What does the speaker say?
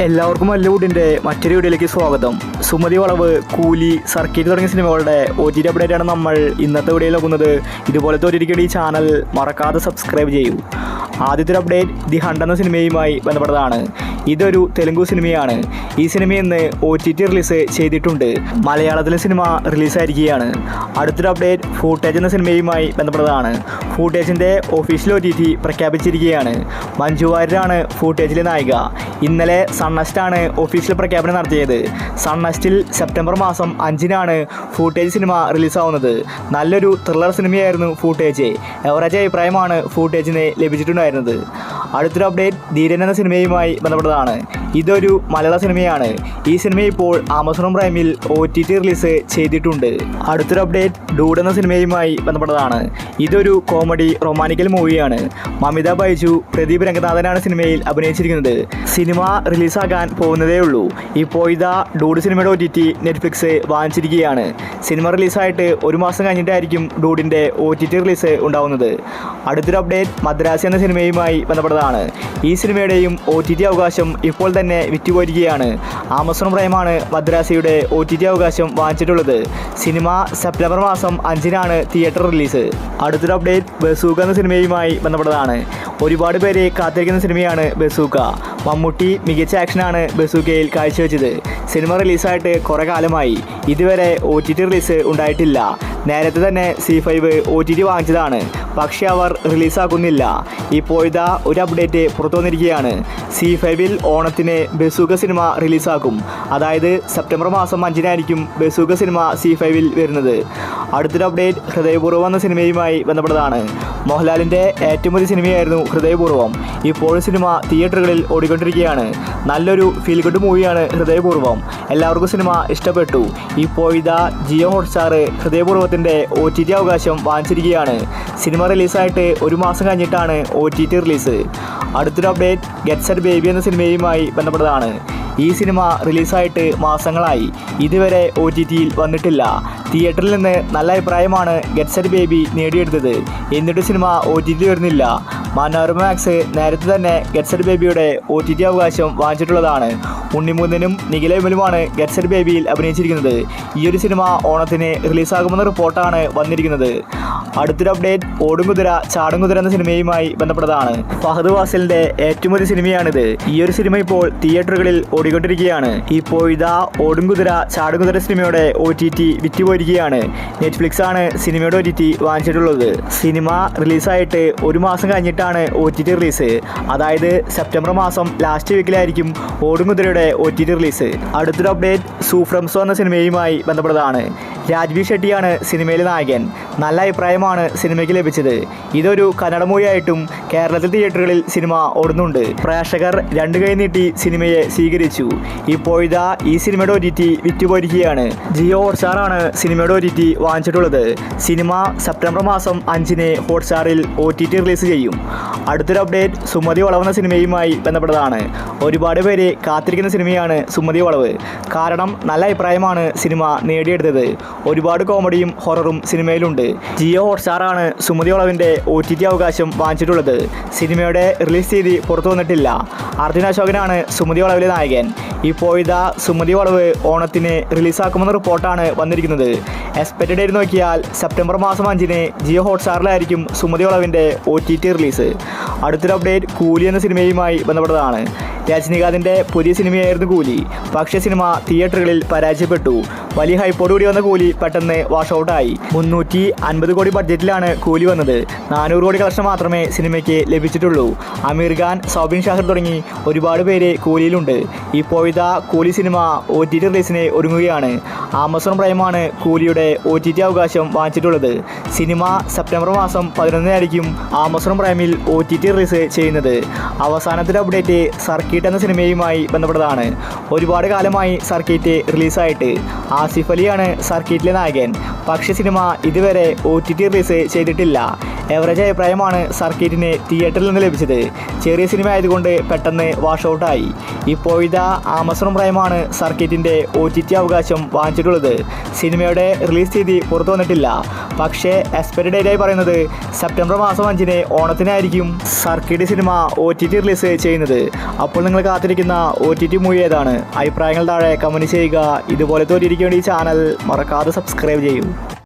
എല്ലാവർക്കും മല്ലുവുഡിൻ്റെ മറ്റൊരു വീഡിയോയിലേക്ക് സ്വാഗതം. സുമതി വളവ്, കൂലി, സർക്കിറ്റ് തുടങ്ങിയ സിനിമകളുടെ OTT അപ്ഡേറ്റാണ് നമ്മൾ ഇന്നത്തെ വീഡിയോയിൽ നോക്കുന്നത്. ഇതുപോലത്തെ ഒരിക്കലും ഈ ചാനൽ മറക്കാതെ സബ്സ്ക്രൈബ് ചെയ്യൂ. ആദ്യത്തെ ഒരു അപ്ഡേറ്റ് ദി ഹണ്ട് എന്ന സിനിമയുമായി ബന്ധപ്പെട്ടതാണ്. ഇതൊരു തെലുങ്ക് സിനിമയാണ്. ഈ സിനിമ ഇന്ന് OTT റിലീസ് ചെയ്തിട്ടുണ്ട്. മലയാളത്തിലെ സിനിമ റിലീസായിരിക്കുകയാണ്. അടുത്തൊരു അപ്ഡേറ്റ് ഫൂട്ടേജ് എന്ന സിനിമയുമായി ബന്ധപ്പെട്ടതാണ്. ഫൂട്ടേജിൻ്റെ ഒഫീഷ്യൽ OTT പ്രഖ്യാപിച്ചിരിക്കുകയാണ്. മഞ്ജു വാര്യരാണ് ഫൂട്ടേജിലെ നായിക. ഇന്നലെ സൺനെസ്റ്റാണ് ഒഫീഷ്യൽ പ്രഖ്യാപനം നടത്തിയത്. സൺനെസ്റ്റിൽ സെപ്റ്റംബർ മാസം 5-നാണ് ഫൂട്ടേജ് സിനിമ റിലീസാവുന്നത്. നല്ലൊരു ത്രില്ലർ സിനിമയായിരുന്നു ഫൂട്ടേജ്. എവറേജ് അഭിപ്രായമാണ് ഫൂട്ടേജിന് ലഭിച്ചിട്ടുണ്ടായിരുന്നത്. അടുത്തൊരു അപ്ഡേറ്റ് ധീരൻ എന്ന സിനിമയുമായി ബന്ധപ്പെട്ടതാണ്. ഇതൊരു മലയാള സിനിമയാണ്. ഈ സിനിമ ഇപ്പോൾ ആമസോൺ പ്രൈമിൽ OTT റിലീസ് ചെയ്തിട്ടുണ്ട്. അടുത്തൊരു അപ്ഡേറ്റ് ഡൂഡ് എന്ന സിനിമയുമായി ബന്ധപ്പെട്ടതാണ്. ഇതൊരു കോമഡി റൊമാൻറ്റിക്കൽ മൂവിയാണ്. മമിത ബൈജു, പ്രദീപ് രംഗനാഥനാണ് സിനിമയിൽ അഭിനയിച്ചിരിക്കുന്നത്. സിനിമ റിലീസാകാൻ പോകുന്നതേ ഉള്ളൂ. ഇപ്പോൾ ഇതാ ഡൂഡ് സിനിമയുടെ OTT നെറ്റ്ഫ്ലിക്സ് വാങ്ങിച്ചിരിക്കുകയാണ്. സിനിമ റിലീസായിട്ട് ഒരു മാസം കഴിഞ്ഞിട്ടായിരിക്കും ഡൂഡിൻ്റെ OTT റിലീസ് ഉണ്ടാവുന്നത്. അടുത്തൊരു അപ്ഡേറ്റ് മദ്രാസി എന്ന സിനിമയുമായി ബന്ധപ്പെട്ടതാണ്. ഈ സിനിമയുടെയും OTT അവകാശം ഇപ്പോൾ തന്നെ വിറ്റുപോയിരിക്കുകയാണ്. ആമസോൺ പ്രൈമാണ് മദ്രാസിയുടെ OTT അവകാശം വാങ്ങിച്ചിട്ടുള്ളത്. സിനിമ സെപ്റ്റംബർ മാസം 5-നാണ് തിയേറ്റർ റിലീസ്. അടുത്തൊരു അപ്ഡേറ്റ് ബസൂക്ക എന്ന സിനിമയുമായി ബന്ധപ്പെട്ടതാണ്. ഒരുപാട് പേര് കാത്തിരിക്കുന്ന സിനിമയാണ് ബസൂക്ക. മമ്മൂട്ടി മികച്ച ആക്ഷനാണ് ബസൂക്കയിൽ കാഴ്ചവെച്ചത്. സിനിമ റിലീസായിട്ട് കുറേ കാലമായി. ഇതുവരെ OTT റിലീസ് ഉണ്ടായിട്ടില്ല. നേരത്തെ തന്നെ C5 OTT വാങ്ങിച്ചതാണ്. പക്ഷേ അവർ റിലീസാക്കുന്നില്ല. ഇപ്പോൾ ഇതാ ഒരു അപ്ഡേറ്റ് പുറത്തു വന്നിരിക്കുകയാണ്. C5-ൽ ഓണത്തിന് ബസൂക്ക സിനിമ റിലീസാക്കും. അതായത് സെപ്റ്റംബർ മാസം 5-നായിരിക്കും ബസൂക്ക സിനിമ C5-ൽ വരുന്നത്. അടുത്തൊരു അപ്ഡേറ്റ് ഹൃദയപൂർവ്വം എന്ന സിനിമയുമായി ബന്ധപ്പെട്ടതാണ്. മോഹൻലാലിൻ്റെ ഏറ്റവും വലിയ സിനിമയായിരുന്നു ഹൃദയപൂർവ്വം. ഇപ്പോൾ സിനിമ തിയേറ്ററുകളിൽ ഓടിക്കൊണ്ടിരിക്കുകയാണ്. നല്ലൊരു ഫീൽ ഗുഡ് മൂവിയാണ് ഹൃദയപൂർവ്വം. എല്ലാവർക്കും സിനിമ ഇഷ്ടപ്പെട്ടു. ഇപ്പോൾ ഇതാ ജിയോ ഹോട്ട്സ്റ്റാർ ഹൃദയപൂർവ്വത്തിൻ്റെ OTT അവകാശം വാങ്ങിച്ചിരിക്കുകയാണ്. സിനിമ റിലീസായിട്ട് ഒരു മാസം കഴിഞ്ഞിട്ടാണ് OTT റിലീസ്. അടുത്തൊരു അപ്ഡേറ്റ് ഗെറ്റ് സെറ്റ് ബേബി എന്ന സിനിമയുമായി ബന്ധപ്പെട്ടതാണ്. ഈ സിനിമ റിലീസായിട്ട് മാസങ്ങളായി. ഇതുവരെ OTTയിൽ വന്നിട്ടില്ല. തിയേറ്ററിൽ നിന്ന് നല്ല അഭിപ്രായമാണ് ഗെറ്റ് സെറ്റ് ബേബി നേടിയെടുത്തത്. എന്നിട്ട് സിനിമ OTT വരുന്നില്ല. മനോരമ മാക്സ് നേരത്തെ തന്നെ ഗെറ്റ് സെറ്റ് ബേബിയുടെ OTT അവകാശം വാങ്ങിച്ചിട്ടുള്ളതാണ്. ഉണ്ണിമുന്തനും നിഖില വിമലുമാണ് ഗെറ്റ് സെറ്റ് ബേബിയിൽ അഭിനയിച്ചിരിക്കുന്നത്. ഈ ഒരു സിനിമ ഓണത്തിന് റിലീസാകുമെന്ന റിപ്പോർട്ടാണ് വന്നിരിക്കുന്നത്. അടുത്തൊരു അപ്ഡേറ്റ് ഓടുംകുതിര ചാടുംകുതിര എന്ന സിനിമയുമായി ബന്ധപ്പെട്ടതാണ്. ഫഹദ് ഫാസിലിൻ്റെ ഏറ്റവും വലിയ സിനിമയാണിത്. ഈ ഒരു സിനിമ ഇപ്പോൾ തിയേറ്ററുകളിൽ ഓടിക്കൊണ്ടിരിക്കുകയാണ്. ഇപ്പോൾ ഇതാ ഓടുംകുതിര ചാടുംകുതിര സിനിമയുടെ OTT വിറ്റുപോയിരിക്കുകയാണ്. നെറ്റ്ഫ്ലിക്സ് ആണ് സിനിമയുടെ OTT വാങ്ങിച്ചിട്ടുള്ളത്. സിനിമ റിലീസായിട്ട് ഒരു മാസം കഴിഞ്ഞിട്ടാണ് OTT റിലീസ്. അതായത് സെപ്റ്റംബർ മാസം ലാസ്റ്റ് വീക്കിലായിരിക്കും ഓടുംകുതിരയുടെ OTT റിലീസ്. അടുത്തൊരു അപ്ഡേറ്റ് സൂഫ്രംസോ എന്ന സിനിമയുമായി ബന്ധപ്പെട്ടതാണ്. രാജ്വി ഷെട്ടിയാണ് സിനിമയിലെ നായകൻ. നല്ല അഭിപ്രായമാണ് സിനിമയ്ക്ക് ലഭിച്ചത്. ഇതൊരു കന്നഡ മൂവിയായിട്ടും കേരളത്തിൽ തിയേറ്ററുകളിൽ സിനിമ ഓടുന്നുണ്ട്. പ്രേക്ഷകർ രണ്ട് കൈ നീട്ടി സിനിമയെ സ്വീകരിച്ചു. ഇപ്പോൾ ഇതാ ഈ സിനിമയുടെ OTT വിറ്റുപോയിരിക്കുകയാണ്. ജിയോ ഹോട്ട്സ്റ്റാറാണ് സിനിമയുടെ OTT വാങ്ങിച്ചിട്ടുള്ളത്. സിനിമ സെപ്റ്റംബർ മാസം 5-ന് ഹോട്ട്സ്റ്റാറിൽ OTT റിലീസ് ചെയ്യും. അടുത്തൊരു അപ്ഡേറ്റ് സുമതി വളവ് എന്ന സിനിമയുമായി ബന്ധപ്പെട്ടതാണ്. ഒരുപാട് പേര് കാത്തിരിക്കുന്ന സിനിമയാണ് സുമതി വളവ്. കാരണം നല്ല അഭിപ്രായമാണ് സിനിമ നേടിയെടുത്തത്. ഒരുപാട് കോമഡിയും ഹൊററും സിനിമയിലുണ്ട്. ജിയോ ഹോട്ട്സ്റ്റാറാണ് സുമതി വളവിൻ്റെ OTT അവകാശം വാങ്ങിച്ചിട്ടുള്ളത്. സിനിമയുടെ റിലീസ് തീയതി പുറത്തു വന്നിട്ടില്ല. അർജുൻ അശോകനാണ് സുമതി വളവിലെ നായകൻ. ഇപ്പോൾ ഇതാ സുമതി വളവ് ഓണത്തിന് റിലീസാക്കുമെന്ന റിപ്പോർട്ടാണ് വന്നിരിക്കുന്നത്. എക്സ്പെക്റ്റഡ് ഡേറ്റ് നോക്കിയാൽ സെപ്റ്റംബർ മാസം 5-ന് ജിയോ ഹോട്ട്സ്റ്റാറിലായിരിക്കും സുമതി വളവിൻ്റെ OTT റിലീസ്. അടുത്തൊരു അപ്ഡേറ്റ് കൂലി എന്ന സിനിമയുമായി ബന്ധപ്പെട്ടതാണ്. രജനികാന്തിൻ്റെ പുതിയ സിനിമയായിരുന്നു കൂലി. പക്ഷേ സിനിമ തിയേറ്ററുകളിൽ പരാജയപ്പെട്ടു. വലിയ ഹൈപ്പോടുകൂടി വന്ന കൂലി പെട്ടെന്ന് വാഷ് ഔട്ടായി. 350 കോടി ബഡ്ജറ്റിലാണ് കൂലി വന്നത്. 400 കോടി കളക്ഷൻ മാത്രമേ സിനിമയ്ക്ക് ലഭിച്ചിട്ടുള്ളൂ. അമീർ ഖാൻ, സൗബിൻ ഷാഹിർ തുടങ്ങി ഒരുപാട് പേര് കൂലിയിലുണ്ട്. ഇപ്പോൾ ഇതാ കൂലി സിനിമ OTT റിലീസിന് ഒരുങ്ങുകയാണ്. ആമസോൺ പ്രൈമാണ് കൂലിയുടെ OTT അവകാശം വാങ്ങിച്ചിട്ടുള്ളത്. സിനിമ സെപ്റ്റംബർ മാസം 11-നായിരിക്കും ആമസോൺ പ്രൈമിൽ OTT റിലീസ് ചെയ്യുന്നത്. അവസാനത്തെ അപ്ഡേറ്റ് സർക്കിറ്റ് എന്ന സിനിമയുമായി ബന്ധപ്പെട്ടതാണ്. ഒരുപാട് കാലമായി സർക്കിറ്റ് റിലീസായിട്ട്. ആസിഫ് അലിയാണ് സർക്കിറ്റിലെ നായകൻ. പക്ഷേ സിനിമ ഇതുവരെ OTT റിലീസ് ചെയ്തിട്ടില്ല. എവറേജ് അഭിപ്രായമാണ് സർക്കിറ്റിന് തിയേറ്ററിൽ നിന്ന് ലഭിച്ചത്. ചെറിയ സിനിമ ആയതുകൊണ്ട് പെട്ടെന്ന് വാഷ് ഔട്ടായി. ഇപ്പോഴിതാ ആമസോൺ പ്രൈമാണ് സർക്കിറ്റിൻ്റെ OTT അവകാശം വാങ്ങിച്ചിട്ടുള്ളത്. സിനിമയുടെ റിലീസ് തീയതി പുറത്തു വന്നിട്ടില്ല. പക്ഷേ എക്സ്പയറി ഡേറ്റായി പറയുന്നത് സെപ്റ്റംബർ മാസം 5-ന് ഓണത്തിനായിരിക്കും സർക്കിറ്റ് സിനിമ OTT റിലീസ് ചെയ്യുന്നത്. അപ്പോൾ നിങ്ങൾ കാത്തിരിക്കുന്ന OTT മൂവി ഏതാണ്? അഭിപ്രായങ്ങൾ താഴെ കമൻറ്റ് ചെയ്യുക. ഇതുപോലത്തെ OTTക്ക് വേണ്ടി ചാനൽ മറക്കാതെ സബ്സ്ക്രൈബ് ചെയ്യൂ.